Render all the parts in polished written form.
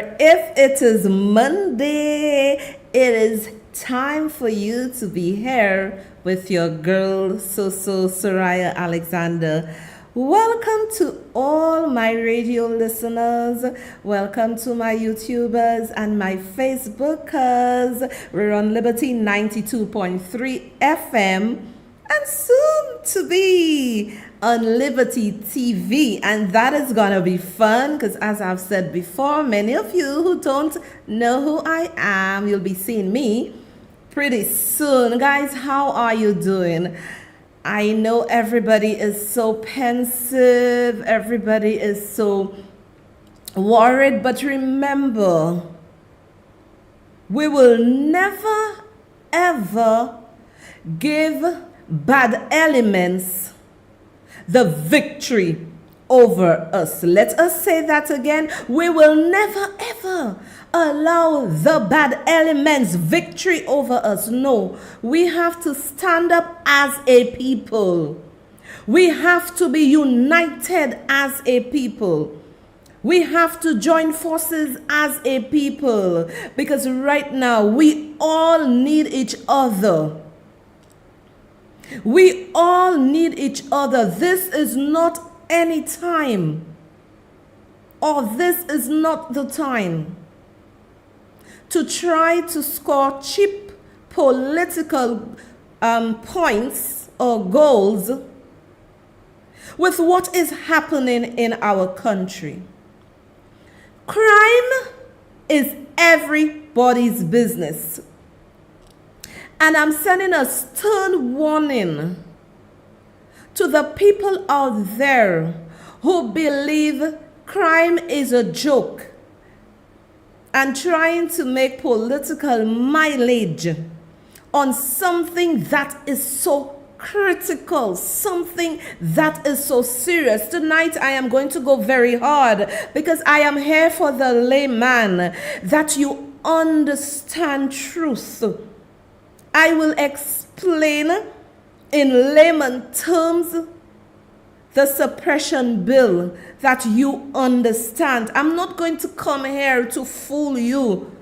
where if it is Monday, it is time for you to be here with your girl, Sohria Alexander. Welcome to all my radio listeners. Welcome to my YouTubers and my Facebookers. We're on Liberty 92.3 FM and soon to be on Liberty TV. And that is going to be fun because, as I've said before, many of you who don't know who I am, you'll be seeing me pretty soon. Guys, how are you doing? I know everybody is so pensive, everybody is so worried, but remember, we will never ever give bad elements the victory over us. Let us say that again. We will never ever allow the bad elements victory over us. No, we have to stand up as a people. We have to be united as a people. We have to join forces as a people, because right now we all need each other. We all need each other. This is not any time, or this is not the time to try to score cheap political points or goals with what is happening in our country. Crime is everybody's business. And I'm sending a stern warning to the people out there who believe crime is a joke and trying to make political mileage on something that is so critical, something that is so serious. Tonight I am going to go very hard because I am here for the layman, that you understand truth. I will explain in layman terms the suppression bill, that you understand. I'm not going to come here to fool you,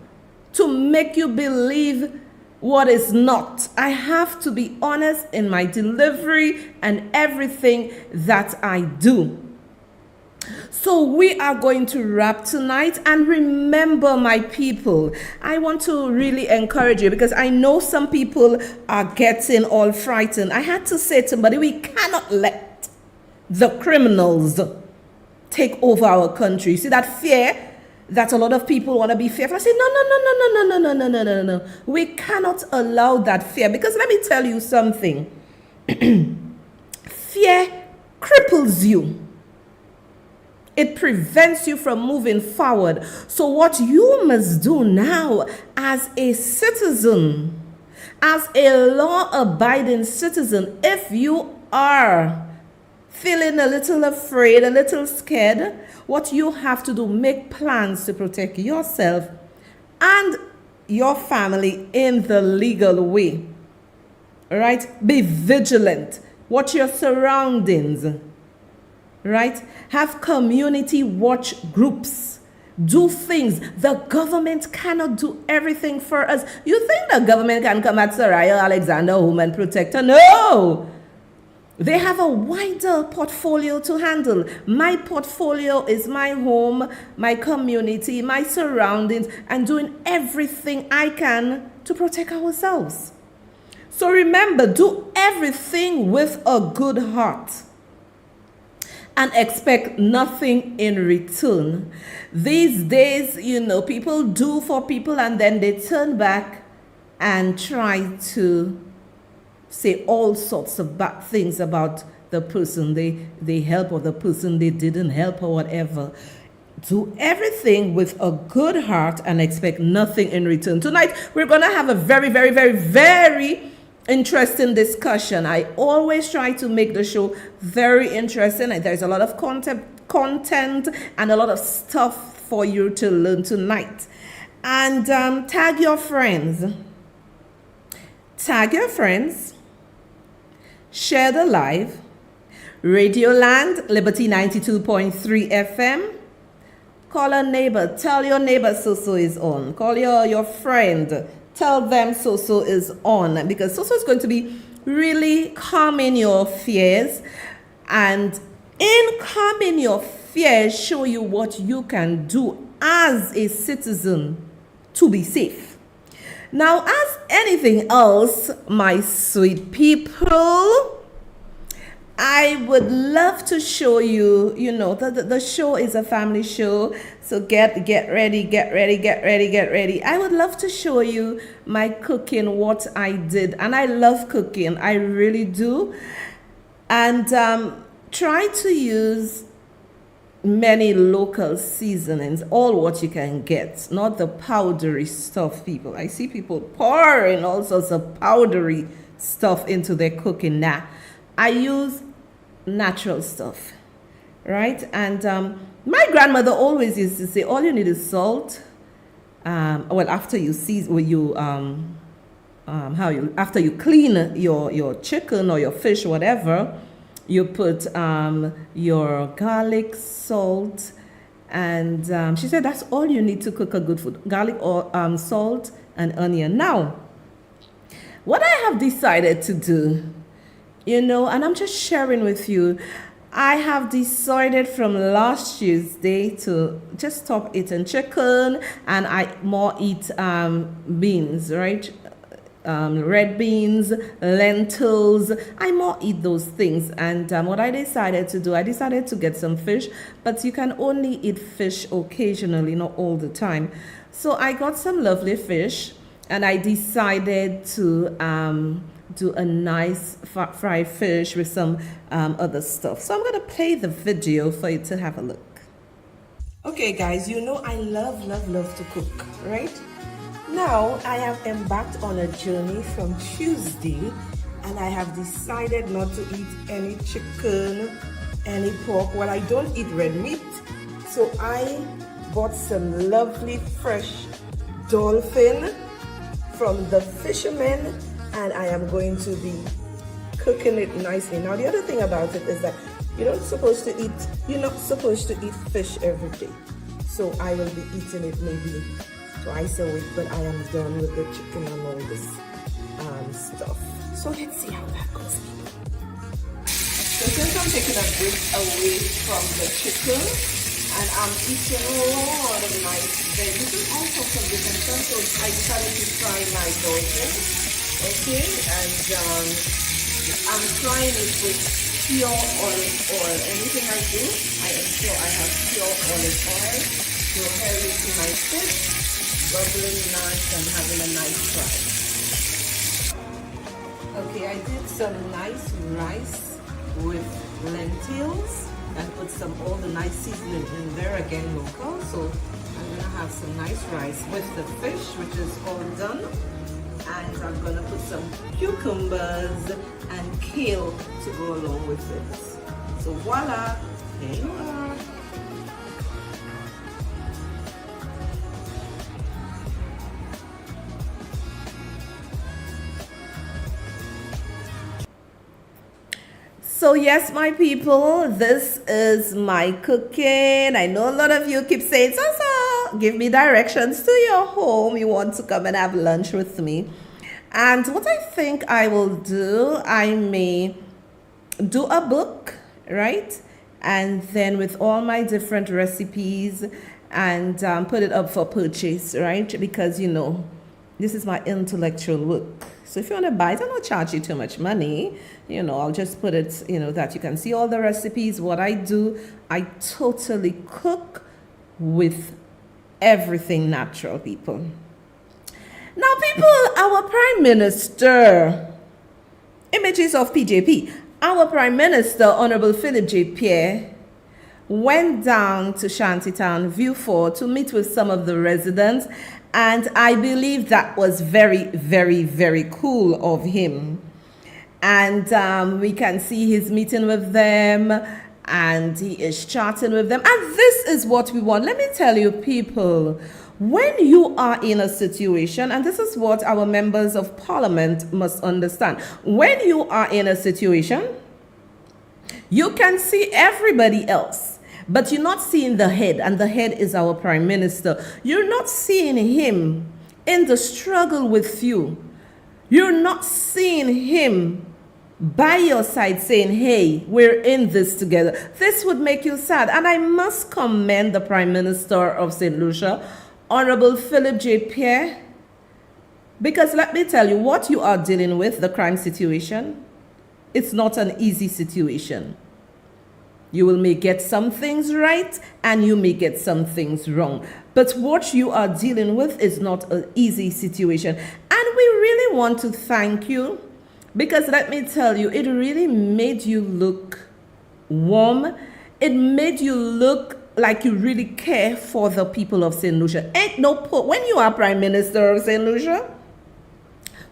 to make you believe what is not. I have to be honest in my delivery and everything that I do. So we are going to wrap tonight, and remember, my people, I want to really encourage you, because I know some people are getting all frightened. I had to say to somebody, we cannot let the criminals take over our country. See that fear that a lot of people want to be fearful? I say, no. We cannot allow that fear, because let me tell you something. Fear cripples you. It prevents you from moving forward. So what you must do now as a citizen, as a law-abiding citizen, if you are feeling a little afraid, a little scared, what you have to do, make plans to protect yourself and your family in the legal way. All right? Be vigilant. Watch your surroundings. Right? Have community watch groups. Do things. The government cannot do everything for us. You think the government can come at Sohria Alexander home and protect her? No! They have a wider portfolio to handle. My portfolio is my home, my community, my surroundings, and doing everything I can to protect ourselves. So remember, do everything with a good heart and expect nothing in return. These days, people do for people and then they turn back and try to say all sorts of bad things about the person they help or the person they didn't help or whatever. Do everything with a good heart and expect nothing in return. Tonight, we're going to have a very, very, very, very interesting discussion. I always try to make the show very interesting. There's a lot of content and a lot of stuff for you to learn tonight. And tag your friends. Share the live. Radioland, Liberty 92.3 FM. Call a neighbor. Tell your neighbor so is on. Call your friend. Tell them so is on. Because so is going to be really calming your fears. And in calming your fears, show you what you can do as a citizen to be safe. Now, as anything else, my sweet people, I would love to show you, the show is a family show. So get ready. I would love to show you my cooking, what I did. And I love cooking. I really do. And try to use many local seasonings, all what you can get, not the powdery stuff, people. I see people pouring all sorts of powdery stuff into their cooking. Now, I use natural stuff, right? And my grandmother always used to say, all you need is salt. After you after you clean your chicken or your fish, whatever, you put your garlic, salt, and she said that's all you need to cook a good food. Garlic, or salt, and onion. Now, what I have decided to do, and I'm just sharing with you, I have decided from last Tuesday to just stop eating chicken, and I more eat beans, right? Red beans, lentils. I more eat those things. And what I decided to do, I decided to get some fish, but you can only eat fish occasionally, not all the time. So I got some lovely fish, and I decided to do a nice fried fish with some other stuff. So I'm going to play the video for you to have a look. Okay, guys, I love to cook, right? Now, I have embarked on a journey from Tuesday, and I have decided not to eat any chicken, any pork. Well, I don't eat red meat, so I bought some lovely fresh dolphin from the fishermen, and I am going to be cooking it nicely. Now, the other thing about it is that you're not supposed to eat fish every day. So I will be eating it maybe twice a week, but I am done with the chicken and all this stuff. So let's see how that goes. So since I'm taking a break away from the chicken, and I'm eating a lot of nice veggies, all sorts of different stuff, so I decided to try my dolphin, okay, and I'm trying it with pure olive oil. Anything I do, I ensure I have pure olive oil to help it to my fish, bubbling nice and having a nice fry. Okay, I did some nice rice with lentils and put all the nice seasoning in there, again local. So I'm gonna have some nice rice with the fish, which is all done. And I'm gonna put some cucumbers and kale to go along with it. So voila, there you are. So yes, my people, this is my cooking. I know a lot of you keep saying, so, give me directions to your home. You want to come and have lunch with me. And what I think I will do, I may do a book, right? And then with all my different recipes and put it up for purchase, right? Because, this is my intellectual work. So if you want to buy it, I don't charge you too much money. I'll just put it, that you can see all the recipes. What I do, I totally cook with everything natural, people. Now, people, our Prime Minister, images of PJP, our Prime Minister, Honorable Philip J. Pierre, went down to Shantytown, View 4, to meet with some of the residents. And I believe that was very, very, very cool of him. And we can see he's meeting with them and he is chatting with them. And this is what we want. Let me tell you, people, when you are in a situation, and this is what our members of parliament must understand, when you are in a situation, you can see everybody else, But you're not seeing the head, and the head is our Prime Minister. You're not seeing him in the struggle with you. You're not seeing him by your side saying, hey, we're in this together. This would make you sad. And I must commend the Prime Minister of St. Lucia, Honorable Philip J. Pierre, because let me tell you, what you are dealing with, the crime situation, it's not an easy situation. You may get some things right and you may get some things wrong. But what you are dealing with is not an easy situation. And we really want to thank you, because let me tell you, it really made you look warm. It made you look like you really care for the people of St. Lucia. When you are Prime Minister of St. Lucia,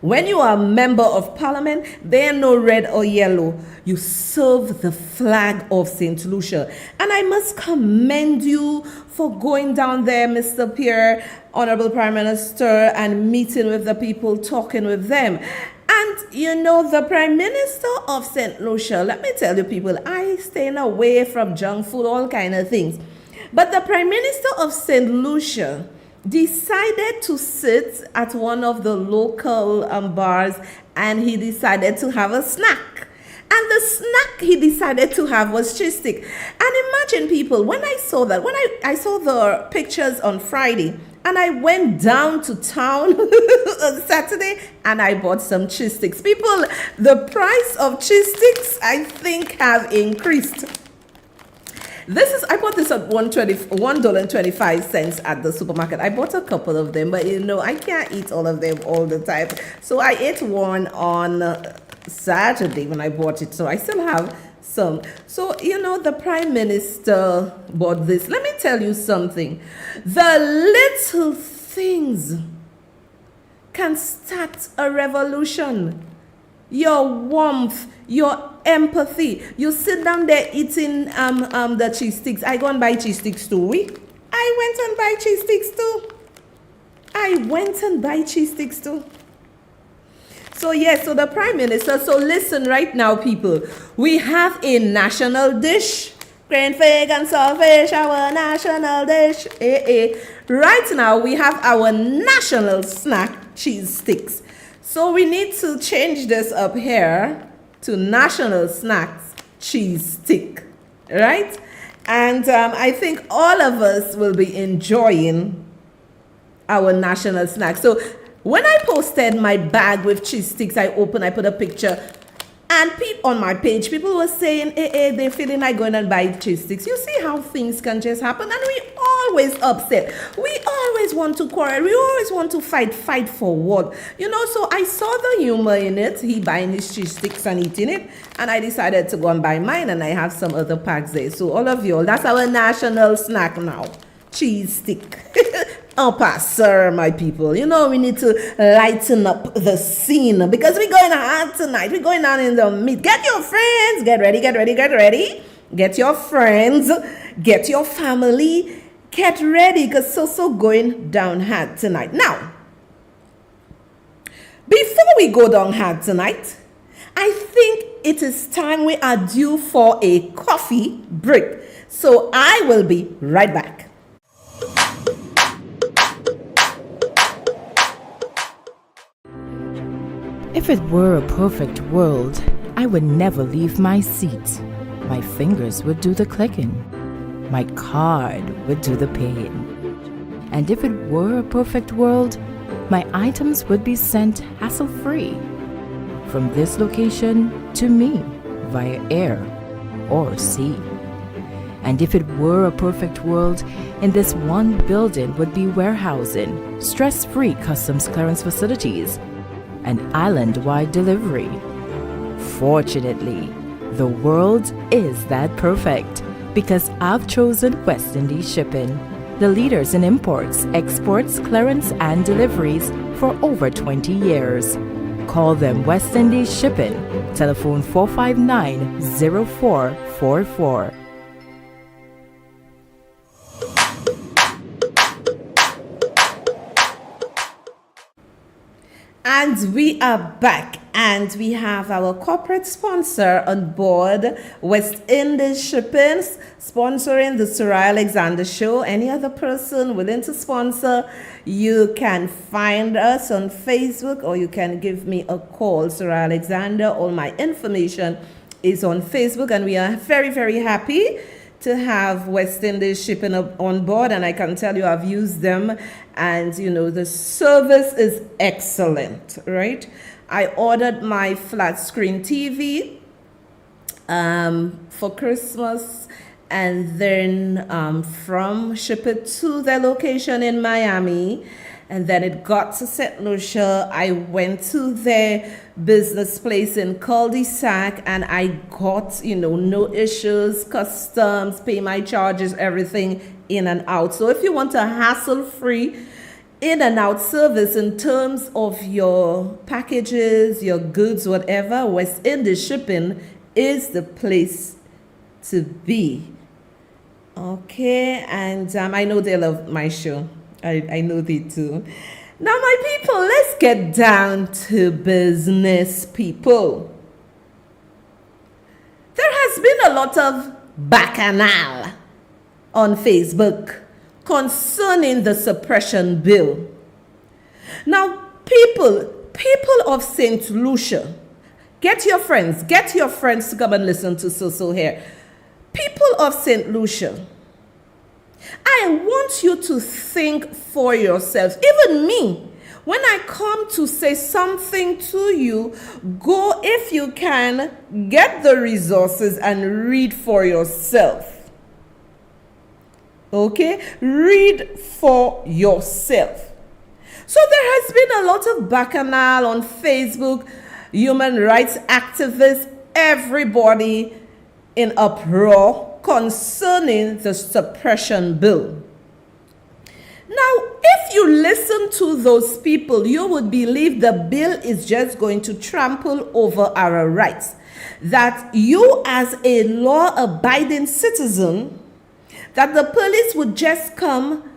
when you are a member of parliament, there are no red or yellow. You serve the flag of St. Lucia. And I must commend you for going down there, Mr. Pierre, Honorable Prime Minister, and meeting with the people, talking with them. And you know, the Prime Minister of St. Lucia, let me tell you people, I staying away from junk food, all kind of things. But the Prime Minister of St. Lucia decided to sit at one of the local bars, and he decided to have a snack. And the snack he decided to have was cheese stick. And imagine people, when I saw that, when I saw the pictures on Friday, and I went down to town on Saturday and I bought some cheese sticks. People, the price of cheese sticks, I think, have increased. I bought this at $1.25 at the supermarket. I bought a couple of them, but you know, I can't eat all of them all the time. So I ate one on Saturday when I bought it. So I still have some. So, you know, the Prime Minister bought this. Let me tell you something. The little things can start a revolution. Your warmth, your empathy. You sit down there eating the cheese sticks. I go and buy cheese sticks too. I went and buy cheese sticks too. So yes, so the Prime Minister, so listen right now, people. We have a national dish. Grain fig and saltfish, our national dish. Right now, we have our national snack, cheese sticks. So we need to change this up here to national snacks, cheese stick, right? And I think all of us will be enjoying our national snack. So when I posted my bag with cheese sticks, I put a picture, and on my page, people were saying, they're feeling like going and buy cheese sticks. You see how things can just happen, and we always upset. We always want to quarrel. We always want to fight for what? You know, so I saw the humor in it, he buying his cheese sticks and eating it, and I decided to go and buy mine, and I have some other packs there. So all of you, that's our national snack now, cheese stick. En passant, my people. You know, we need to lighten up the scene because we're going out tonight. We're going out in the meet. Get your friends. Get ready. Get your friends. Get your family. Get ready because so going down hard tonight. Now, before we go down hard tonight, I think it is time we are due for a coffee break. So I will be right back. If it were a perfect world, I would never leave my seat. My fingers would do the clicking. My card would do the paying. And if it were a perfect world, my items would be sent hassle-free from this location to me via air or sea. And if it were a perfect world, in this one building would be warehousing, stress-free customs clearance facilities, and island-wide delivery. Fortunately, the world is that perfect because I've chosen West Indies Shipping, the leaders in imports, exports, clearance, and deliveries for over 20 years. Call them West Indies Shipping, telephone 459-0444. And we are back. And we have our corporate sponsor on board, West Indies Shipping, sponsoring the Sohria Alexander Show. Any other person willing to sponsor, you can find us on Facebook or you can give me a call, Sohria Alexander. All my information is on Facebook, and we are very, very happy to have West Indies Shipping on board, and I can tell you I've used them, and the service is excellent, right? I ordered my flat screen TV for Christmas, and then ship it to their location in Miami, and then it got to St. Lucia. I went to their business place in Cul-de-Sac, and I got, no issues, customs, pay my charges, everything in and out. So if you want a hassle-free in and out service in terms of your packages, your goods, whatever, West Indies Shipping is the place to be. Okay, and I know they love my show. I know they do. Now, my people, let's get down to business, people. There has been a lot of bacchanal on Facebook concerning the suppression bill. Now, people of St. Lucia, get your friends to come and listen to So here. People of St. Lucia, I want you to think for yourselves. Even me, when I come to say something to you, go, if you can, get the resources and read for yourself. Okay? Read for yourself. So there has been a lot of bacchanal on Facebook, human rights activists, everybody in uproar concerning the suppression bill. Now, if you listen to those people, you would believe the bill is just going to trample over our rights. That you, as a law-abiding citizen, that the police would just come,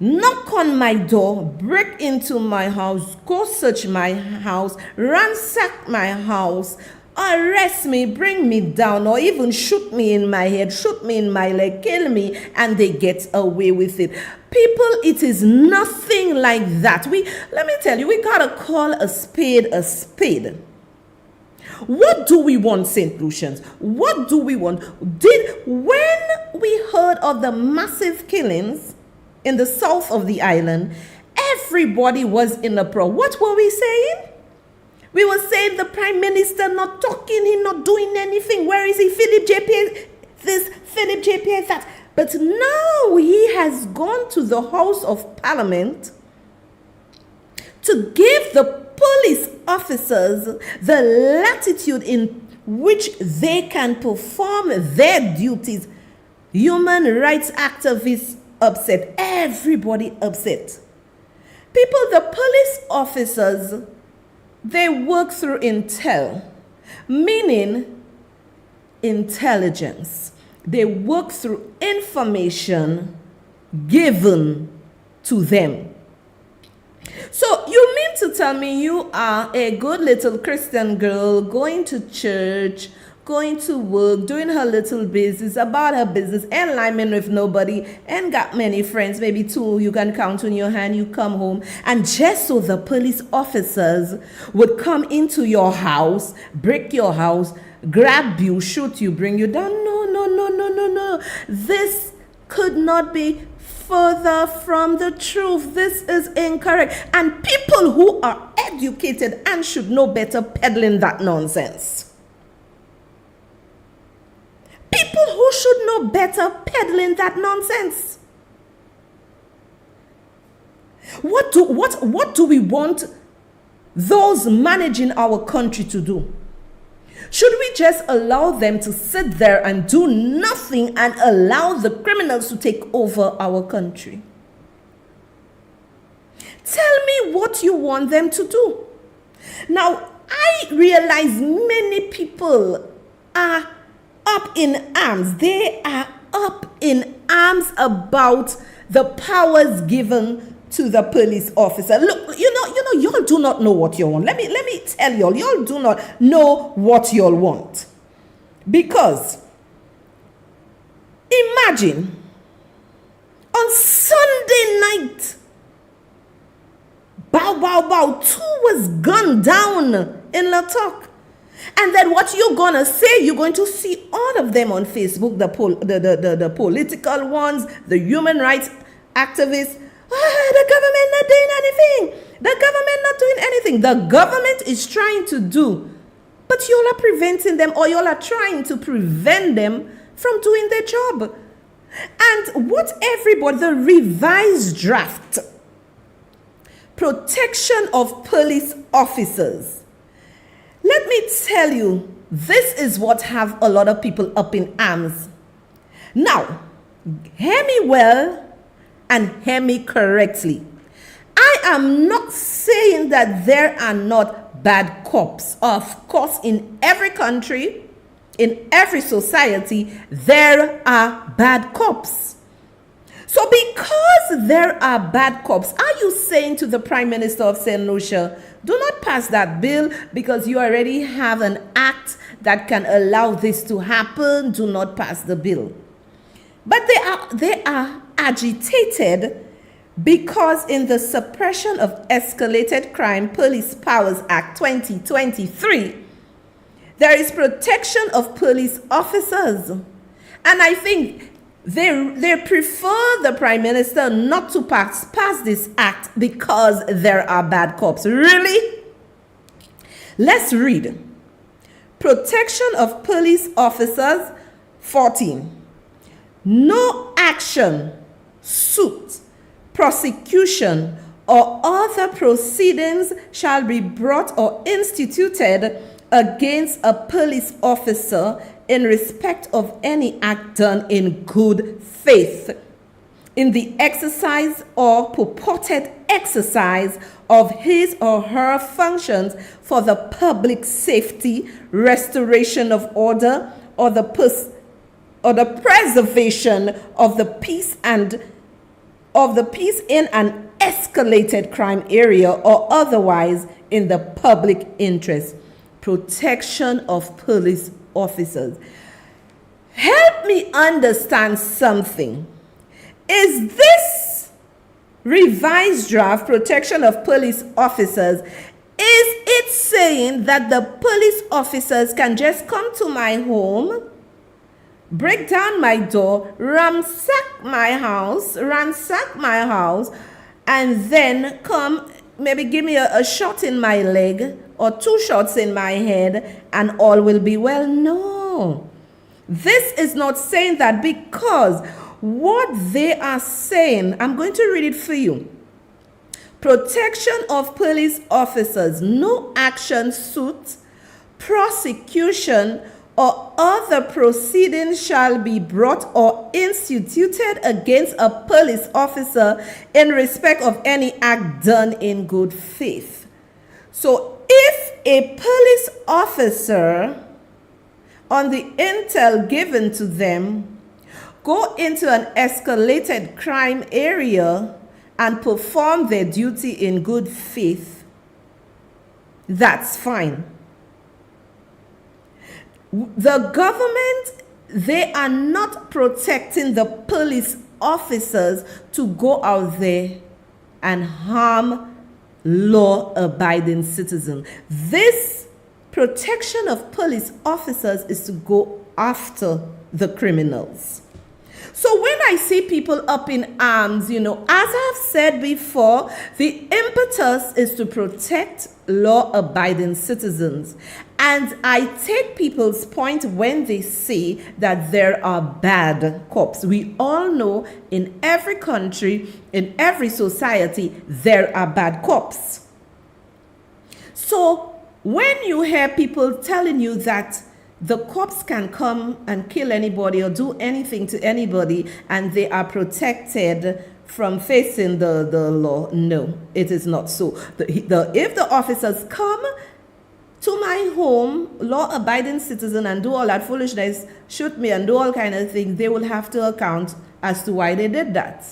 knock on my door, break into my house, go search my house, ransack my house, arrest me, bring me down, or even shoot me in my head, shoot me in my leg, kill me, and they get away with it. People, it is nothing like that. Let me tell you, we gotta call a spade a spade. What do we want, St. Lucians? What do we want? When we heard of the massive killings in the south of the island, everybody was in uproar. What were we saying? We were saying the Prime Minister not talking, he not doing anything. Where is he? Philip JP this, Philip JP that. But now he has gone to the House of Parliament to give the police officers the latitude in which they can perform their duties. Human rights activists upset. Everybody upset. People, the police officers, they work through intel, meaning intelligence. They work through information given to them. So you mean to tell me you are a good little Christian girl going to church, going to work, doing her little business, about her business, and liming with nobody, and got many friends, maybe two you can count on your hand, you come home, and just so the police officers would come into your house, break your house, grab you, shoot you, bring you down. No. This could not be further from the truth. This is incorrect. And people who are educated and should know better peddling that nonsense. People who should know better peddling that nonsense. What do we want those managing our country to do? Should we just allow them to sit there and do nothing and allow the criminals to take over our country? Tell me what you want them to do. Now, I realize many people are up in arms. They are up in arms about the powers given to the police officer. Look, you know, y'all do not know what you want. Let me tell tell y'all do not know what y'all want. Because imagine on Sunday night, bow, 2 was gunned down in Latok. And then what you're gonna say, you're going to see all of them on Facebook, the political ones, the human rights activists. The government not doing anything. The government not doing anything. The government is trying to do, but y'all are preventing them, or y'all are trying to prevent them from doing their job. And what everybody, the revised draft, protection of police officers. Let me tell you, this is what have a lot of people up in arms. Now, hear me well and hear me correctly. I am not saying that there are not bad cops. Of course, in every country, in every society, there are bad cops. So because there are bad cops, are you saying to the Prime Minister of St. Lucia, do not pass that bill because you already have an act that can allow this to happen? Do not pass the bill. But they are agitated because in the Suppression of Escalated Crime Police Powers Act 2023, there is protection of police officers. And I think they prefer the Prime Minister not to pass this act because there are bad cops. Really? Let's read. Protection of police officers, 14. No action, suit, prosecution, or other proceedings shall be brought or instituted against a police officer in respect of any act done in good faith, in the exercise or purported exercise of his or her functions for the public safety, restoration of order, or the preservation of the peace in an escalated crime area, or otherwise in the public interest. Protection of police officers. Help me understand something. Is this revised draft, protection of police officers, is it saying that the police officers can just come to my home, break down my door, ransack my house, and then come, maybe give me a shot in my leg or 2 shots in my head, and all will be well? No. This is not saying that, because what they are saying, I'm going to read it for you. Protection of police officers. No action, suit, prosecution, or other proceedings shall be brought or instituted against a police officer in respect of any act done in good faith. So if a police officer, on the intel given to them, go into an escalated crime area and perform their duty in good faith, that's fine. The government, they are not protecting the police officers to go out there and harm law-abiding citizens. This protection of police officers is to go after the criminals. So when I see people up in arms, as I've said before, the impetus is to protect law-abiding citizens. And I take people's point when they say that there are bad cops. We all know in every country, in every society, there are bad cops. So when you hear people telling you that the cops can come and kill anybody or do anything to anybody and they are protected from facing the law, no, it is not so. If the officers come to my home, law-abiding citizen, and do all that foolishness, shoot me and do all kind of things, they will have to account as to why they did that.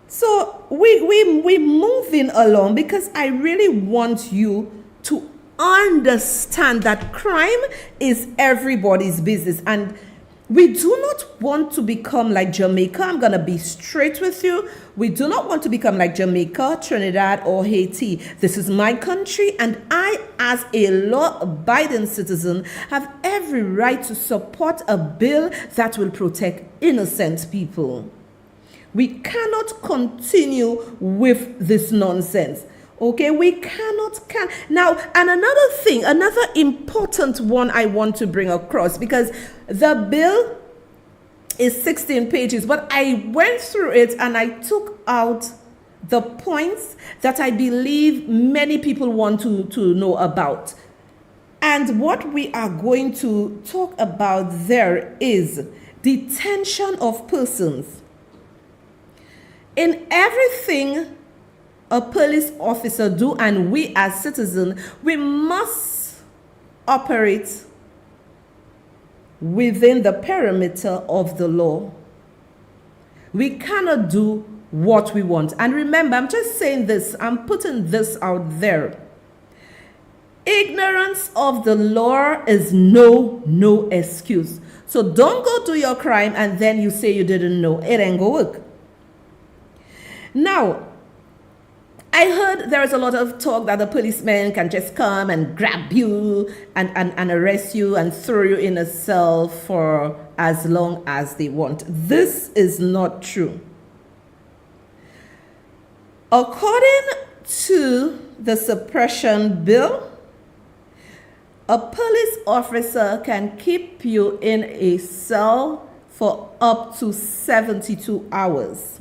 So we moving along, because I really want you to understand that crime is everybody's business. And we do not want to become like Jamaica. I'm going to be straight with you. We do not want to become like Jamaica, Trinidad, or Haiti. This is my country, and I, as a law-abiding citizen, have every right to support a bill that will protect innocent people. We cannot continue with this nonsense. Okay, we cannot. Now, and another thing, another important one I want to bring across, because the bill is 16 pages, but I went through it and I took out the points that I believe many people want to know about. And what we are going to talk about there is detention of persons. In everything a police officer do, and we as citizens, we must operate within the perimeter of the law. We cannot do what we want. And remember, I'm just saying this, I'm putting this out there. Ignorance of the law is no excuse. So don't go do your crime and then you say you didn't know. It ain't gonna work. Now, I heard there is a lot of talk that the policemen can just come and grab you and arrest you and throw you in a cell for as long as they want. This is not true. According to the suppression bill, a police officer can keep you in a cell for up to 72 hours.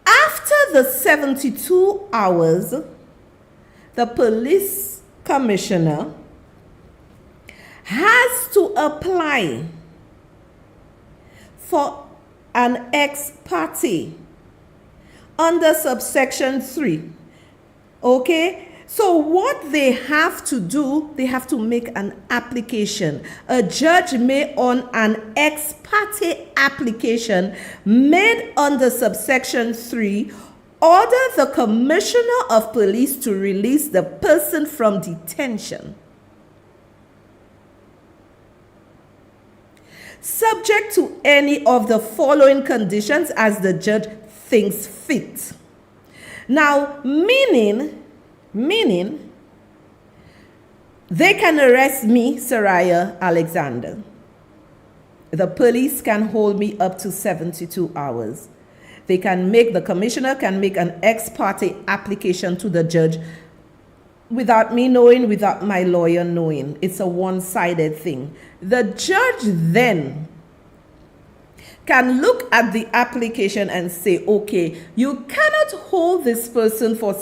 After the 72 hours, the police commissioner has to apply for an ex parte under subsection 3. Okay? So what they have to do, they have to make an application. A judge may, on an ex parte application made under subsection 3, order the commissioner of police to release the person from detention, subject to any of the following conditions as the judge thinks fit. Now, meaning they can arrest me, Sohria Alexander. The police can hold me up to 72 hours. The commissioner can make an ex parte application to the judge without me knowing, without my lawyer knowing. It's a one-sided thing. The judge then can look at the application and say, okay, you cannot hold this person for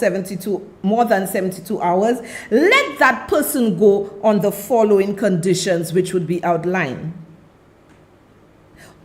more than 72 hours. Let that person go on the following conditions, which would be outlined.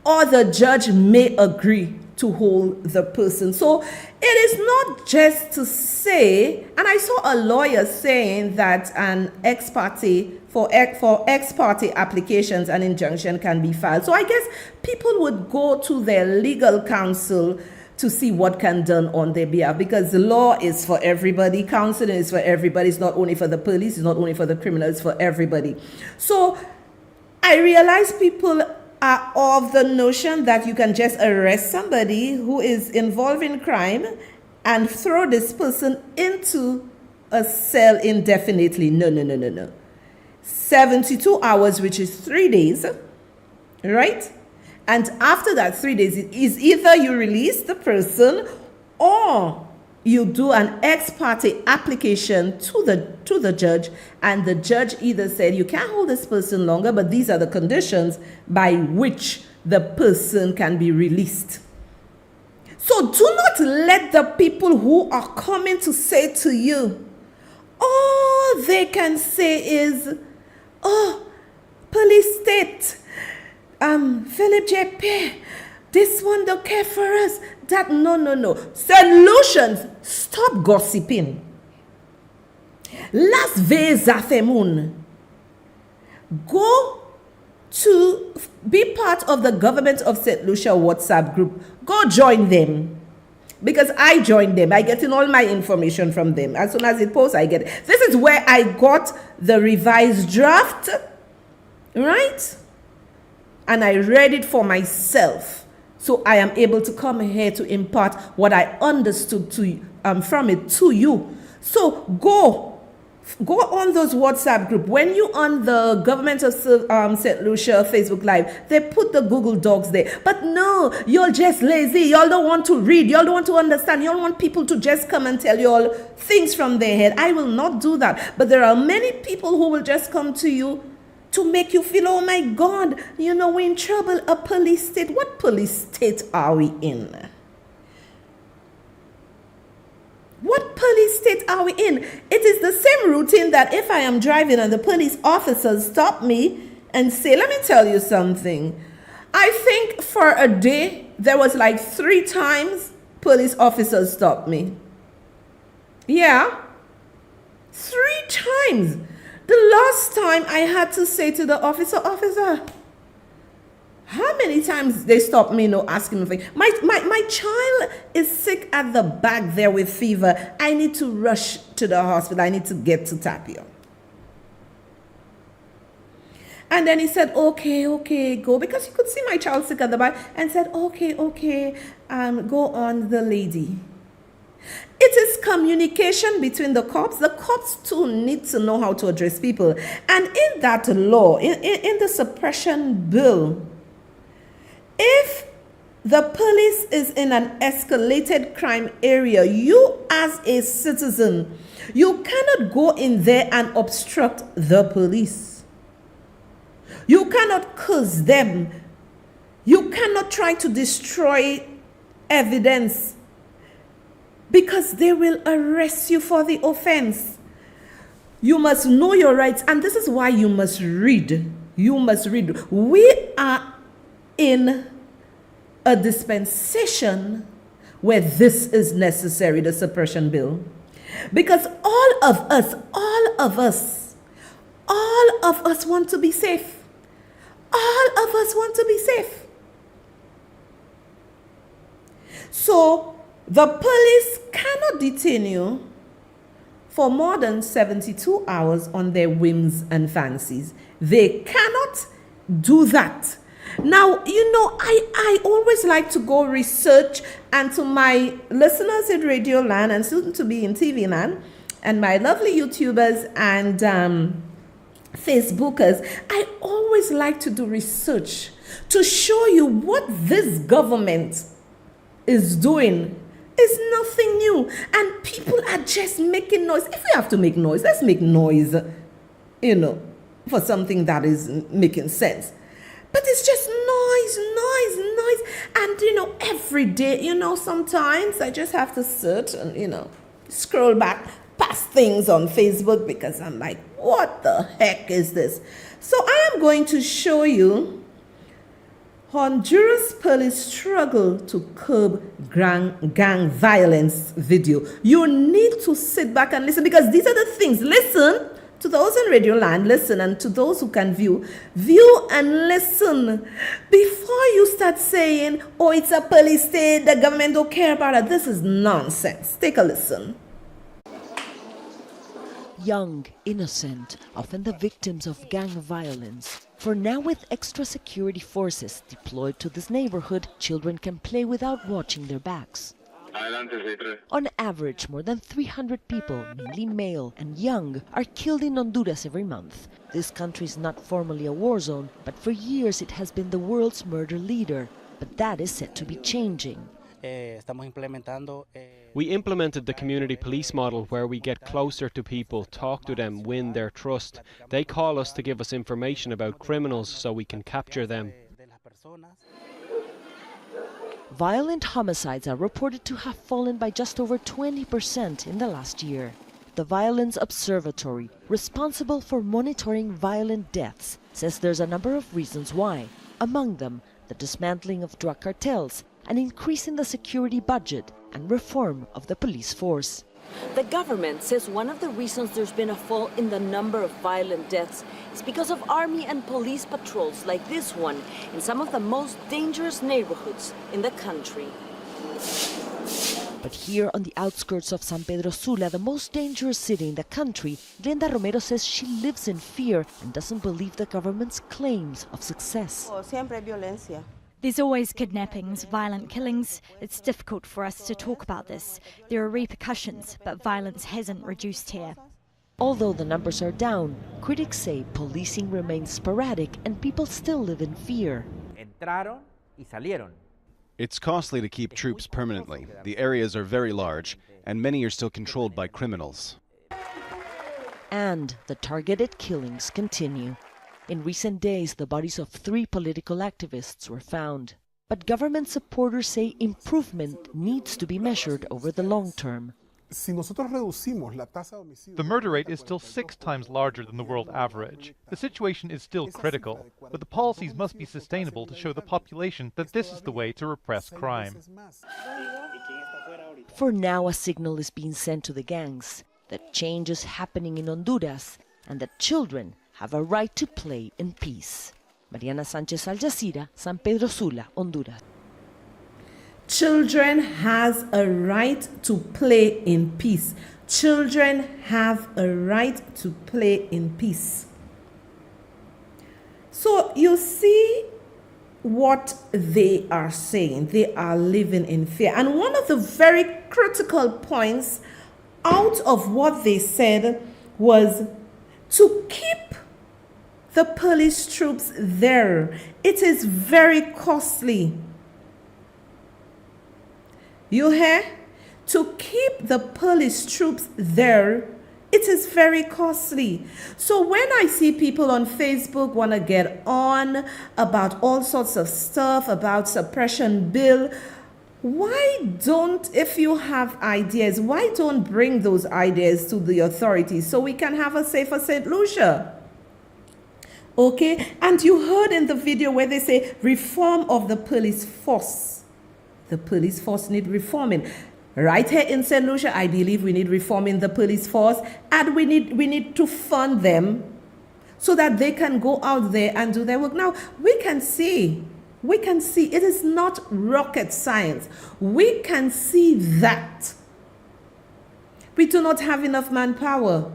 Or the judge may agree to hold the person. So it is not just to say, and I saw a lawyer saying that an ex parte, for ex parte applications, an injunction can be filed. So I guess people would go to their legal counsel to see what can be done on their behalf, because the law is for everybody. Counseling is for everybody. It's not only for the police, it's not only for the criminals, it's for everybody. So I realize people are of the notion that you can just arrest somebody who is involved in crime and throw this person into a cell indefinitely. No. 72 hours, which is 3 days, right? And after that 3 days, it is either you release the person or you do an ex parte application to the judge, and the judge either said you can't hold this person longer, but these are the conditions by which the person can be released. So do not let the people who are coming to say to you, all they can say is, oh, police state, Philip JP, this one don't care for us. That no. Solutions. Stop gossiping. Las Vezathemun. Go to be part of the Government of St. Lucia WhatsApp group. Go join them. because I joined them. I get in all my information from them. As soon as it posts, I get it. This is where I got the revised draft, right? And I read it for myself. So I am able to come here to impart what I understood from it to you. So go on those WhatsApp group. When you on the Government of St. Lucia Facebook Live, they put the Google Docs there. But no, you're just lazy. Y'all don't want to read. Y'all don't want to understand. Y'all want people to just come and tell you all things from their head. I will not do that. But there are many people who will just come to you to make you feel, oh my God, you know, we're in trouble. A police state. What police state are we in? What police state are we in? It is the same routine that if I am driving and the police officers stop me and say, let me tell you something. I think for a day, there was like 3 times police officers stopped me. Yeah. 3 times. The last time I had to say to the officer, how many times they stopped me, asking me, my child is sick at the back there with fever. I need to rush to the hospital. I need to get to Tapio. And then he said, okay, go. Because he could see my child sick at the back and said, okay, go on, the lady. It is communication between the cops. The cops too need to know how to address people. And in that law, in the suppression bill, if the police is in an escalated crime area, you as a citizen, you cannot go in there and obstruct the police. You cannot curse them. You cannot try to destroy evidence because they will arrest you for the offense. You must know your rights, and this is why you must read. You must read. We are in a dispensation where this is necessary, the suppression bill. Because all of us want to be safe. All of us want to be safe. So the police cannot detain you for more than 72 hours on their whims and fancies. They cannot do that. Now, I always like to go research, and to my listeners in Radio Land and soon to be in TV Land, and my lovely YouTubers and Facebookers, I always like to do research to show you what this government is doing is nothing new. And people are just making noise. If we have to make noise, let's make noise, for something that is making sense. But it's just noise. And, every day, sometimes I just have to sit and, scroll back past things on Facebook because I'm like, what the heck is this? So I am going to show you Honduras police struggle to curb gang violence video. You need to sit back and listen, because these are the things. Listen to those in Radio Land, listen, and to those who can view and listen before you start saying, oh, it's a police state, the government don't care about it. This is nonsense. Take a listen. Young, innocent, often the victims of gang violence. For now, with extra security forces deployed to this neighborhood, children can play without watching their backs. On average, more than 300 people, mainly male and young, are killed in Honduras every month. This country is not formally a war zone, but for years it has been the world's murder leader. But that is set to be changing. We implemented the community police model, where we get closer to people, talk to them, win their trust. They call us to give us information about criminals so we can capture them. Violent homicides are reported to have fallen by just over 20% in the last year. The Violence Observatory, responsible for monitoring violent deaths, says there's a number of reasons why. Among them, the dismantling of drug cartels, an increase in the security budget, and reform of the police force. The government says one of the reasons there's been a fall in the number of violent deaths is because of army and police patrols like this one in some of the most dangerous neighborhoods in the country. But here on the outskirts of San Pedro Sula, the most dangerous city in the country, Glenda Romero says she lives in fear and doesn't believe the government's claims of success. There's always kidnappings, violent killings. It's difficult for us to talk about this. There are repercussions, but violence hasn't reduced here. Although the numbers are down, critics say policing remains sporadic and people still live in fear. Entraron y salieron. It's costly to keep troops permanently. The areas are very large, and many are still controlled by criminals. And the targeted killings continue. In recent days, the bodies of 3 political activists were found. But government supporters say improvement needs to be measured over the long term. The murder rate is still 6 times larger than the world average. The situation is still critical, but the policies must be sustainable to show the population that this is the way to repress crime. For now, a signal is being sent to the gangs that change is happening in Honduras and that children have a right to play in peace. Mariana Sanchez, Al Jazeera, San Pedro Sula, Honduras. Children has a right to play in peace. Children have a right to play in peace. So you see what they are saying. They are living in fear. And one of the very critical points out of what they said was to keep the police troops there. It is very costly. You hear? To keep the police troops there, it is very costly. So when I see people on Facebook want to get on about all sorts of stuff, about suppression bill, why don't, if you have ideas, why don't bring those ideas to the authorities so we can have a safer St. Lucia? Okay? And you heard in the video where they say reform of the police force. The police force need reforming. Right here in St. Lucia, I believe we need reforming the police force, and we need to fund them so that they can go out there and do their work. Now, we can see it is not rocket science. We can see that we do not have enough manpower.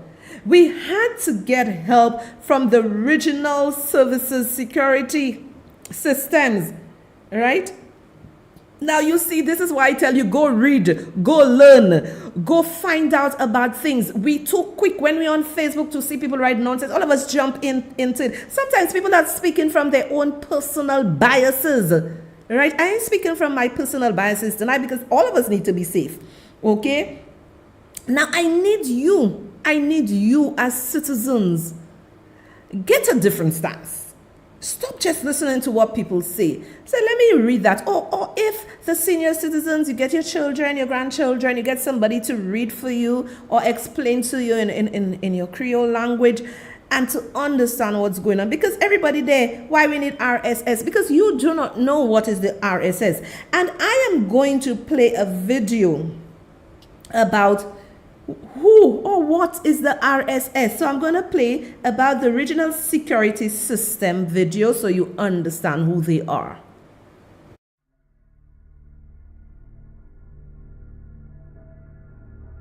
We had to get help from the regional services security systems, right? Now you see, this is why I tell you, go read, go learn, go find out about things. We too quick when we're on Facebook to see people write nonsense. All of us jump into it. Sometimes people are speaking from their own personal biases, right? I ain't speaking from my personal biases tonight because all of us need to be safe, okay? Now I need you as citizens. Get a different stance. Stop just listening to what people say. Say, let me read that. Or if the senior citizens, you get your children, your grandchildren, you get somebody to read for you or explain to you in your Creole language and to understand what's going on. Because everybody there, why we need RSS? Because you do not know what is the RSS. And I am going to play a video about who or what is the RSS. So I'm going to play about the Regional Security System video so you understand who they are.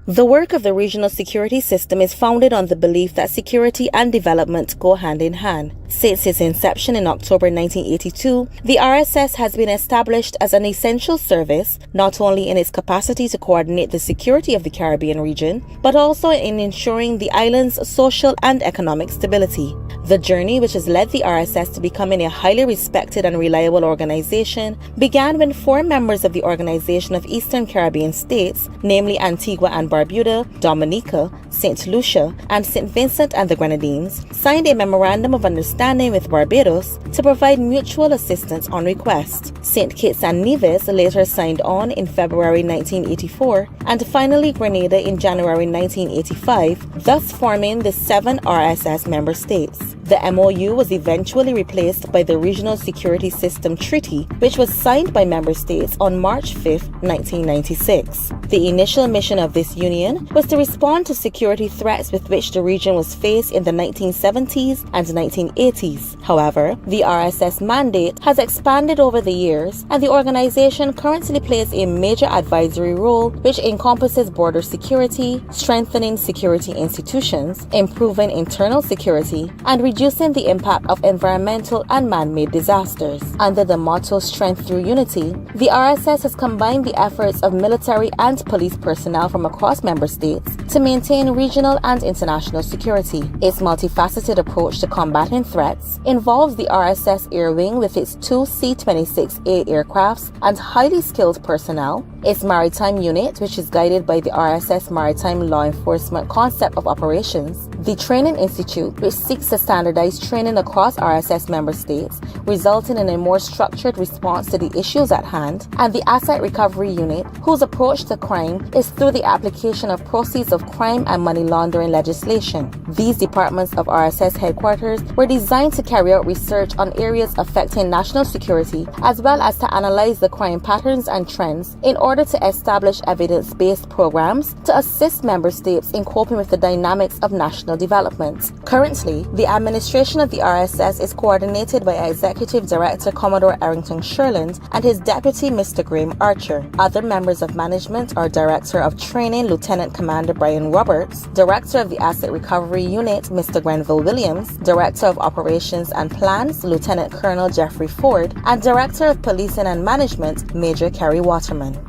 The work of the regional security system is founded on the belief that security and development go hand in hand. Since its inception in October 1982, the RSS has been established as an essential service, not only in its capacity to coordinate the security of the Caribbean region, but also in ensuring the island's social and economic stability. The journey, which has led the RSS to becoming a highly respected and reliable organization, began when 4 members of the Organization of Eastern Caribbean States, namely Antigua and Barbuda, Dominica, St. Lucia, and St. Vincent and the Grenadines, signed a memorandum of understanding with Barbados to provide mutual assistance on request. St. Kitts and Nevis later signed on in February 1984, and finally Grenada in January 1985, thus forming the 7 RSS member states. The MOU was eventually replaced by the Regional Security System Treaty, which was signed by member states on March 5, 1996. The initial mission of this union was to respond to security threats with which the region was faced in the 1970s and 1980s. However, the RSS mandate has expanded over the years, and the organization currently plays a major advisory role which encompasses border security, strengthening security institutions, improving internal security, and reducing the impact of environmental and man-made disasters. Under the motto Strength Through Unity, the RSS has combined the efforts of military and police personnel from across member states to maintain regional and international security. Its multifaceted approach to combating threats involves the RSS Air Wing with its 2 C-26A aircrafts and highly skilled personnel, its maritime unit, which is guided by the RSS Maritime Law Enforcement Concept of Operations, the Training Institute, which seeks to standardize training across RSS member states, resulting in a more structured response to the issues at hand, and the Asset Recovery Unit, whose approach to crime is through the application of proceeds of crime and money laundering legislation. These departments of RSS headquarters were designed to carry out research on areas affecting national security, as well as to analyze the crime patterns and trends in order to establish evidence-based programs to assist member states in coping with the dynamics of national development. Currently, the administration of the RSS is coordinated by Executive Director Commodore Errington Sherland and his deputy Mr. Graham Archer. Other members of management are Director of Training Lieutenant Commander Brian Roberts, Director of the Asset Recovery Unit Mr. Grenville Williams, Director of Operations and Plans Lieutenant Colonel Jeffrey Ford, and Director of Policing and Management Major Kerry Waterman.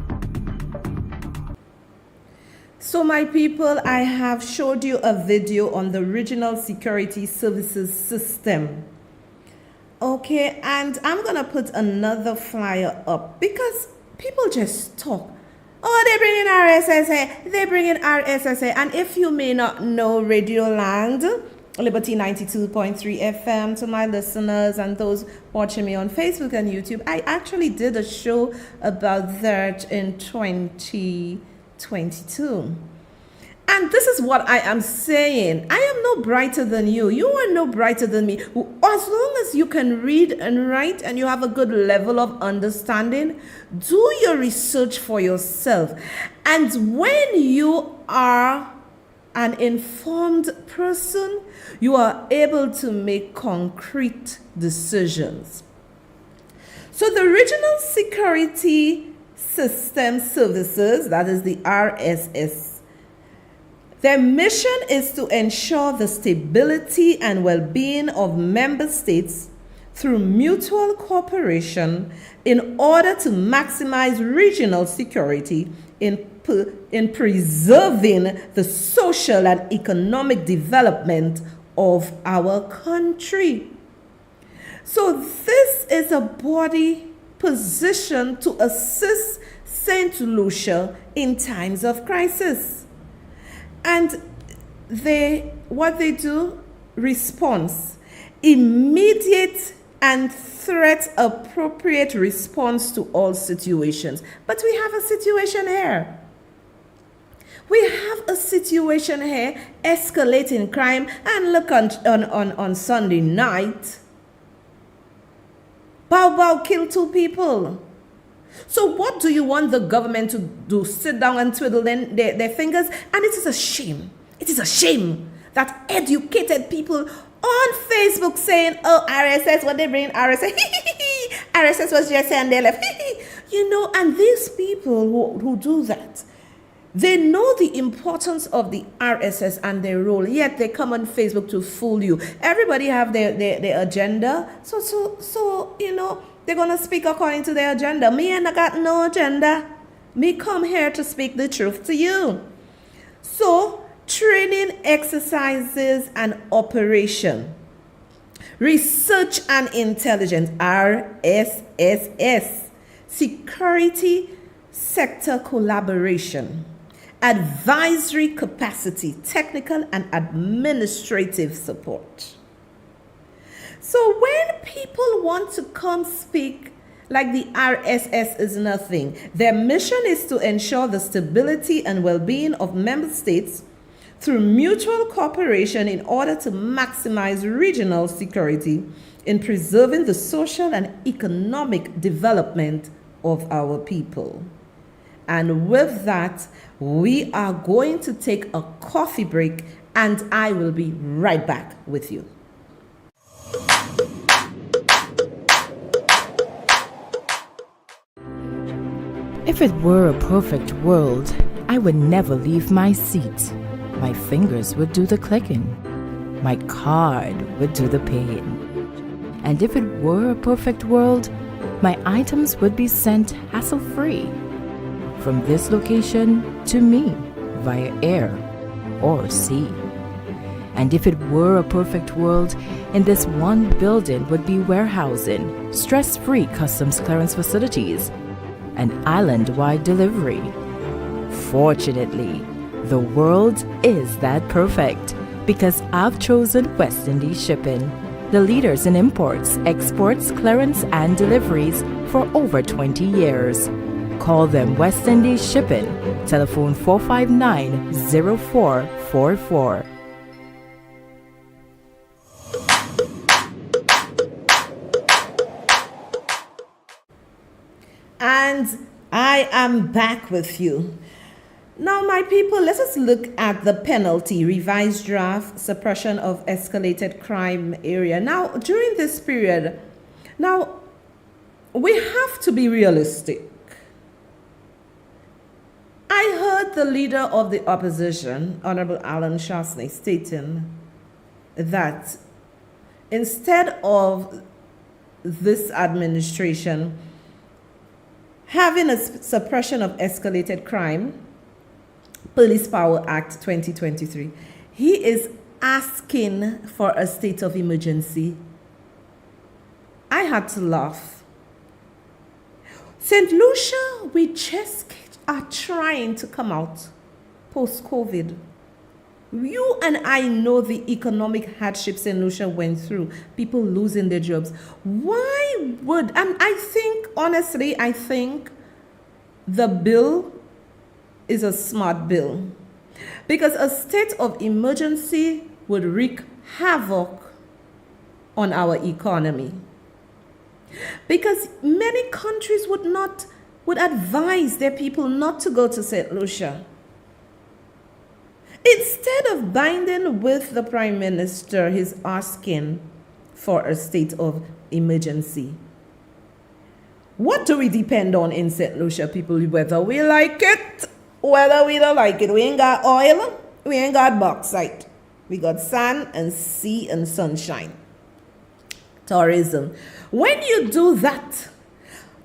So my people, I have showed you a video on the Regional Security Services System. Okay, and I'm going to put another flyer up because people just talk. Oh, they bring in RSSA, they bring in RSSA. And if you may not know Radio Land, Liberty 92.3 FM, to my listeners and those watching me on Facebook and YouTube, I actually did a show about that in 2022. And this is what I am saying. I am no brighter than you. You are no brighter than me. As long as you can read and write and you have a good level of understanding, do your research for yourself. And when you are an informed person, you are able to make concrete decisions. So the Regional Security System Services, that is the RSS, their mission is to ensure the stability and well-being of member states through mutual cooperation in order to maximize regional security in preserving the social and economic development of our country. So this is a body positioned to assist St. Lucia in times of crisis. And what they do, response, immediate and threat-appropriate response to all situations. But we have a situation here. We have a situation here, escalating crime, and look on Sunday night, Bow killed 2 people. So what do you want the government to do? Sit down and twiddle their fingers? And it is a shame. It is a shame that educated people on Facebook saying, oh, RSS, what they bring RSS. RSS was just saying they left. You know, and these people who do that, they know the importance of the RSS and their role, yet they come on Facebook to fool you. Everybody have their agenda. So you know, they're going to speak according to their agenda. Me and I got no agenda. Me come here to speak the truth to you. So, training exercises and operation. Research and intelligence, RSSS. Security sector collaboration. Advisory capacity, technical and administrative support. So when people want to come speak like the RSS is nothing, their mission is to ensure the stability and well-being of member states through mutual cooperation in order to maximize regional security in preserving the social and economic development of our people. And with that, we are going to take a coffee break, and I will be right back with you. If it were a perfect world, I would never leave my seat. My fingers would do the clicking. My card would do the paying. And if it were a perfect world, my items would be sent hassle-free from this location to me via air or sea. And if it were a perfect world, in this one building would be warehousing, stress-free customs clearance facilities, and island-wide delivery. Fortunately, the world is that perfect because I've chosen West Indies Shipping, the leaders in imports, exports, clearance, and deliveries for over 20 years. Call them West Indies Shipping, telephone 459-0444. And I am back with you. Now, my people, let us look at the penalty, revised draft, suppression of escalated crime area. Now, during this period, now, we have to be realistic. I heard the leader of the opposition, Honorable Alan Shastney, stating that instead of this administration having a suppression of escalated crime, Police Power Act 2023, he is asking for a state of emergency. I had to laugh. St. Lucia, we just are trying to come out post-COVID. You and I know the economic hardships St. Lucia went through, people losing their jobs. Why would, and I think, honestly, I think the bill is a smart bill because a state of emergency would wreak havoc on our economy. Because many countries would advise their people not to go to St. Lucia. Instead of binding with the Prime Minister, he's asking for a state of emergency. What do we depend on in St. Lucia, people? Whether we like it, whether we don't like it. We ain't got oil, we ain't got bauxite. We got sand and sea and sunshine. Tourism. When you do that,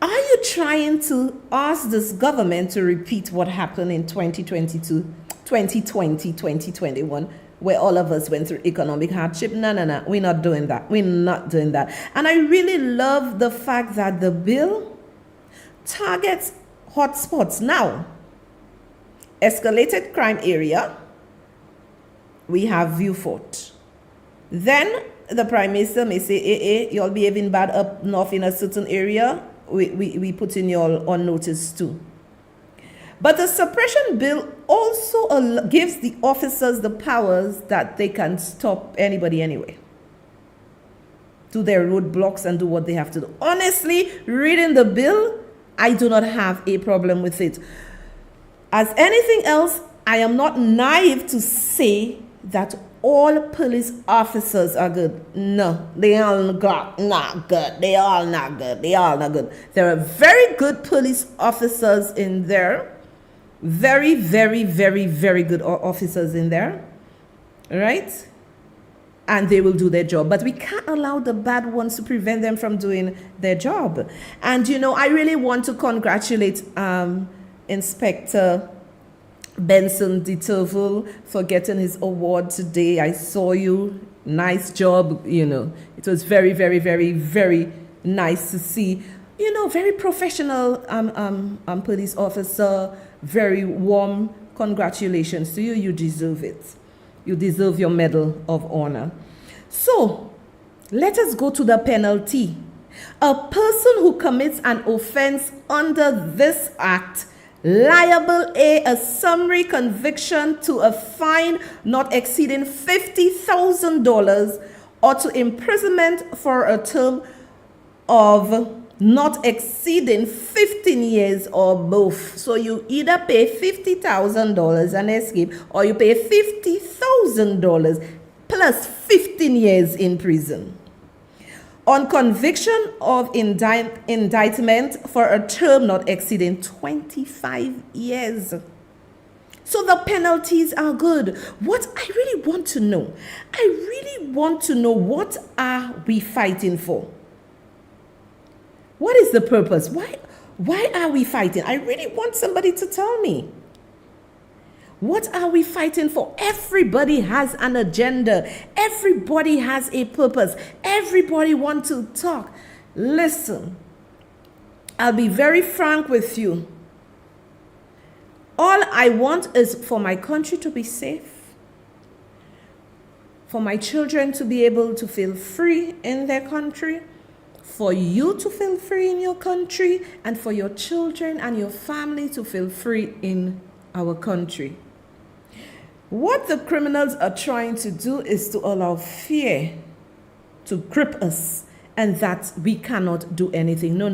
are you trying to ask this government to repeat what happened in 2022, 2020, 2021, where all of us went through economic hardship? No. We're not doing that. We're not doing that. And I really love the fact that the bill targets hotspots. Now, escalated crime area, we have Viewfort. Then the Prime Minister may say, you're behaving bad up north in a certain area. We put in y'all on notice too. But the suppression bill also gives the officers the powers that they can stop anybody anyway. Do their roadblocks and do what they have to do. Honestly, reading the bill, I do not have a problem with it. As anything else, I am not naive to say that all police officers are good. No, they all not good. They all not good. They all not good. There are very good police officers in there. Very, very, very, very good officers in there. Right? And they will do their job. But we can't allow the bad ones to prevent them from doing their job. And, you know, I really want to congratulate Inspector Benson DeTurville for getting his award today. I saw you. Nice job, you know. It was very, very, very, very nice to see. You know, very professional police officer, very warm. Congratulations to you. You deserve it. You deserve your Medal of Honor. So, let us go to the penalty. A person who commits an offense under this act Liable A, a summary conviction to a fine not exceeding $50,000 or to imprisonment for a term of not exceeding 15 years or both. So you either pay $50,000 and escape, or you pay $50,000 plus 15 years in prison. On conviction of indictment for a term not exceeding 25 years. So the penalties are good. What I really want to know, what are we fighting for? What is the purpose? Why are we fighting? I really want somebody to tell me. What are we fighting for? Everybody has an agenda. Everybody has a purpose. Everybody wants to talk. Listen, I'll be very frank with you. All I want is for my country to be safe, for my children to be able to feel free in their country, for you to feel free in your country, and for your children and your family to feel free in our country. What the criminals are trying to do is to allow fear to grip us, and that we cannot do anything. No.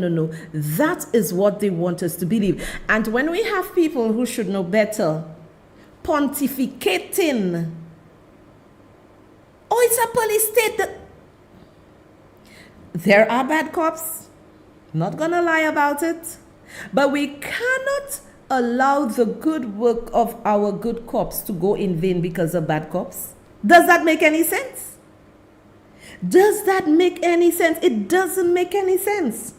That is what they want us to believe. And when we have people who should know better pontificating, oh, it's a police state. There are bad cops, not gonna lie about it, but we cannot allow the good work of our good cops to go in vain because of bad cops. Does that make any sense? Does that make any sense? It doesn't make any sense.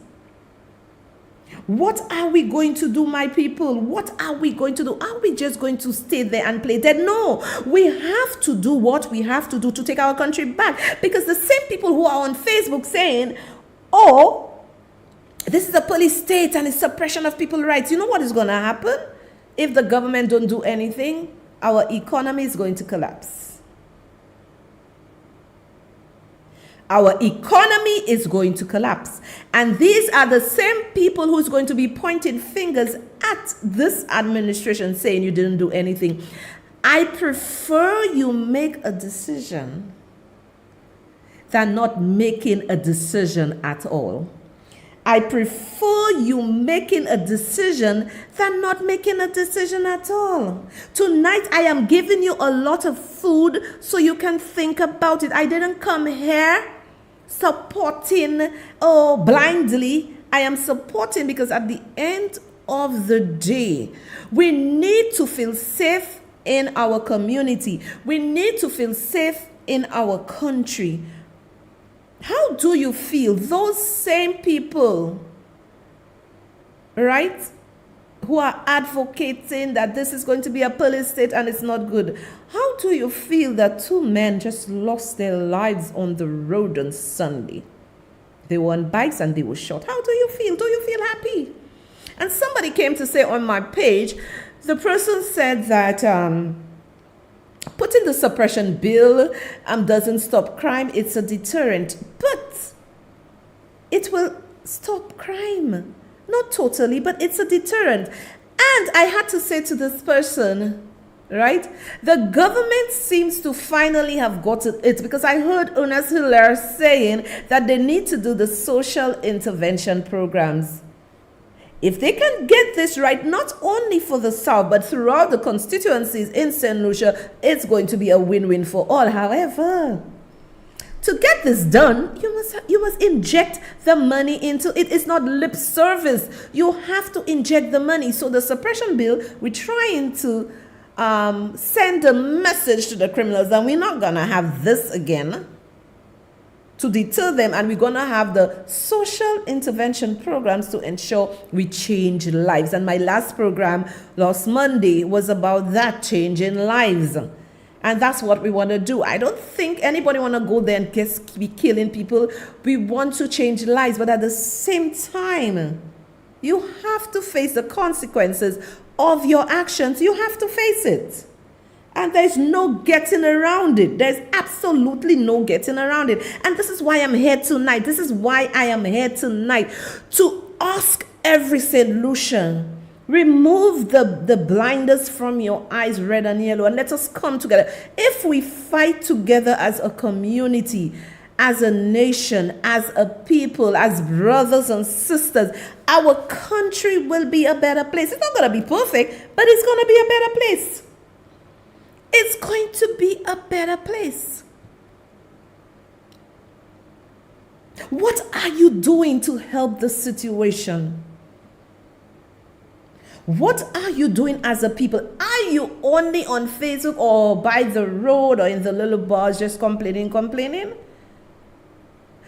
What are we going to do, my people? What are we going to do? Are we just going to stay there and play dead? No, we have to do what we have to do to take our country back. Because the same people who are on Facebook saying, oh, this is a police state and it's suppression of people's rights. You know what is going to happen? If the government don't do anything, our economy is going to collapse. Our economy is going to collapse. And these are the same people who's going to be pointing fingers at this administration saying you didn't do anything. I prefer you make a decision than not making a decision at all. I prefer you making a decision than not making a decision at all. Tonight, I am giving you a lot of food so you can think about it. I didn't come here supporting blindly. I am supporting because at the end of the day, we need to feel safe in our community. We need to feel safe in our country. How do you feel? Those same people, right, who are advocating that this is going to be a police state and it's not good. How do you feel that two men just lost their lives on the road on Sunday? They were on bikes and they were shot. How do you feel? Do you feel happy? And somebody came to say on my page, the person said that putting the suppression bill doesn't stop crime. It's a deterrent. But it will stop crime. Not totally, but it's a deterrent. And I had to say to this person, right, the government seems to finally have gotten it, because I heard Ernest Hilaire saying that they need to do the social intervention programs. If they can get this right, not only for the South, but throughout the constituencies in St. Lucia, it's going to be a win-win for all. However, to get this done, you must inject the money into it. It's not lip service. You have to inject the money. So the suppression bill, we're trying to send a message to the criminals that we're not going to have this again to deter them, and we're going to have the social intervention programs to ensure we change lives. And my last program last Monday was about that, changing lives. And that's what we want to do. I don't think anybody want to go there and just be killing people. We want to change lives, but at the same time, you have to face the consequences of your actions. You have to face it. And there's no getting around it. There's absolutely no getting around it. And this is why I'm here tonight. This is why I am here tonight, to ask every St. Lucian Remove the blinders from your eyes, red and yellow, and let us come together. If we fight together as a community, as a nation, as a people, as brothers and sisters, our country will be a better place. It's not going to be perfect, but it's going to be a better place. It's going to be a better place. What are you doing to help the situation? What are you doing as a people? Are you only on Facebook or by the road or in the little bars just complaining?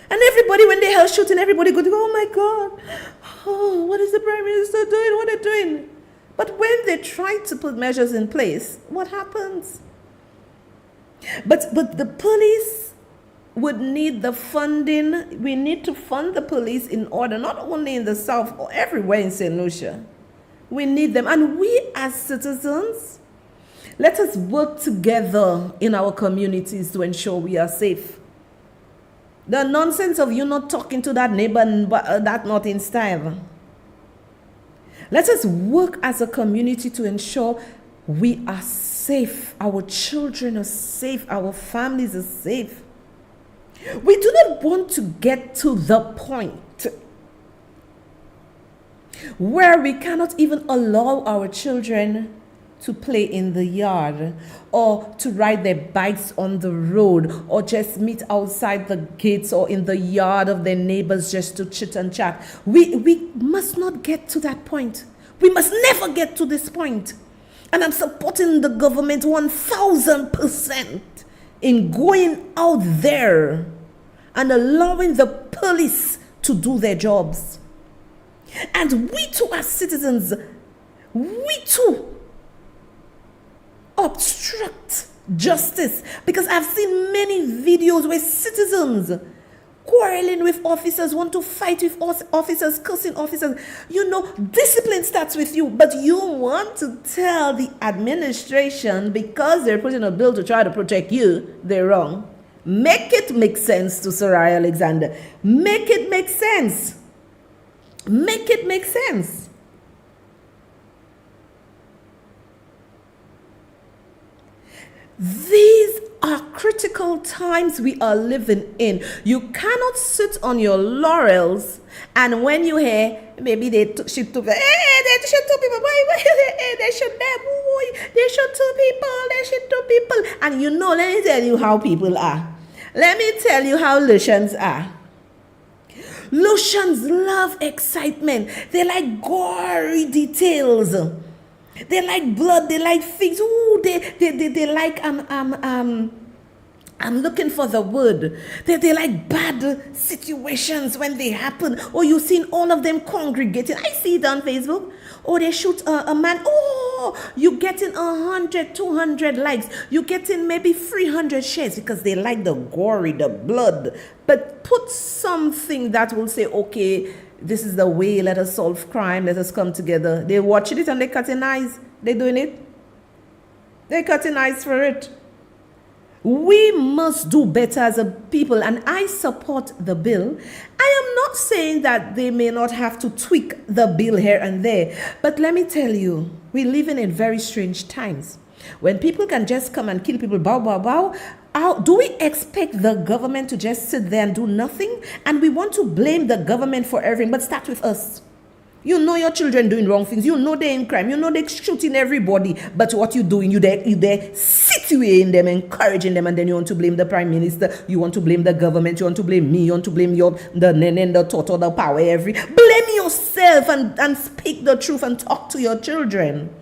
And everybody, when they hear shooting, everybody go, oh my God, oh, what is the Prime Minister doing? What are they doing? But when they try to put measures in place, what happens? But the police would need the funding. We need to fund the police in order, not only in the South, or everywhere in St. Lucia. We need them. And we as citizens, let us work together in our communities to ensure we are safe. The nonsense of you not talking to that neighbor and that not in style. Let us work as a community to ensure we are safe. Our children are safe. Our families are safe. We do not want to get to the point where we cannot even allow our children to play in the yard or to ride their bikes on the road or just meet outside the gates or in the yard of their neighbors just to chit and chat. We must not get to that point. We must never get to this point. And I'm supporting the government 1000% in going out there and allowing the police to do their jobs. And we too as citizens, we too obstruct justice, because I've seen many videos where citizens quarreling with officers, want to fight with officers, cursing officers. You know, discipline starts with you, but you want to tell the administration because they're putting a bill to try to protect you, they're wrong. Make it make sense to Sohria Alexander. Make it make sense. Make it make sense. These are critical times we are living in. You cannot sit on your laurels and when you hear maybe they shoot two people, they shoot two people, they shoot them, they shoot two people, and you know, let me tell you how people are. Let me tell you how Lucians are. Lucians love excitement. They like gory details. They like blood. They like things. Ooh, they like I'm looking for the word. They like bad situations when they happen. Or you've seen all of them congregating. I see it on Facebook. Or they shoot a man. Oh, you getting 100, 200 likes. You getting maybe 300 shares because they like the gory, the blood. But put something that will say, okay, this is the way, let us solve crime, let us come together. They're watching it and they're cutting eyes. They're doing it. They're cutting eyes for it. We must do better as a people, and I support the bill. I am not saying that they may not have to tweak the bill here and there, but let me tell you, we live in very strange times. When people can just come and kill people, bow, bow, bow, do we expect the government to just sit there and do nothing? And we want to blame the government for everything, but start with us. You know your children doing wrong things. You know they're in crime. You know they're shooting everybody. But what you doing? You there situating them, encouraging them, and then you want to blame the Prime Minister. You want to blame the government. You want to blame me. You want to blame the nene, the toto, the power, blame yourself and speak the truth and talk to your children.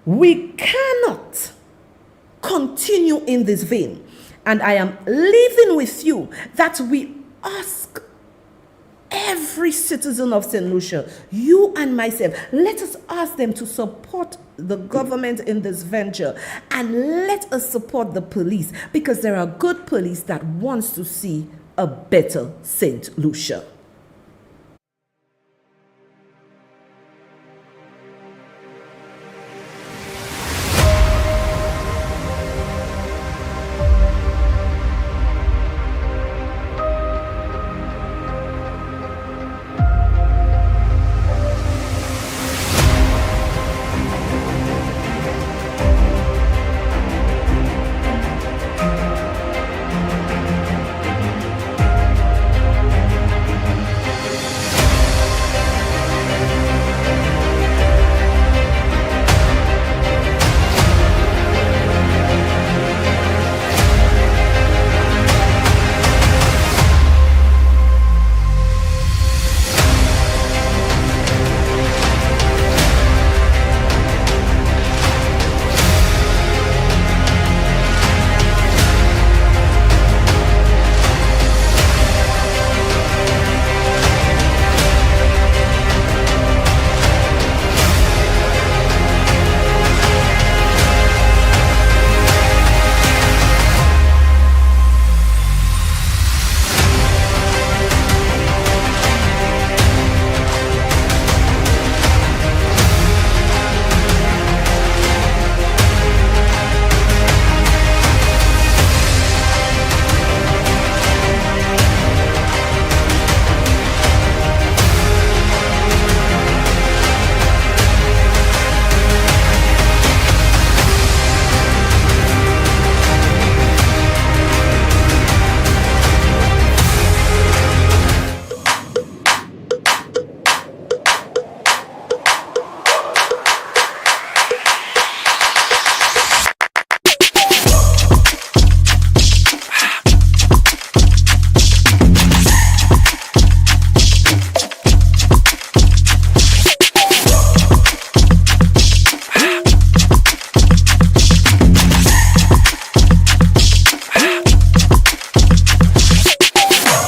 We cannot continue in this vein. And I am leaving with you that we ask every citizen of St. Lucia, you and myself, let us ask them to support the government in this venture, and let us support the police, because there are good police that wants to see a better St. Lucia.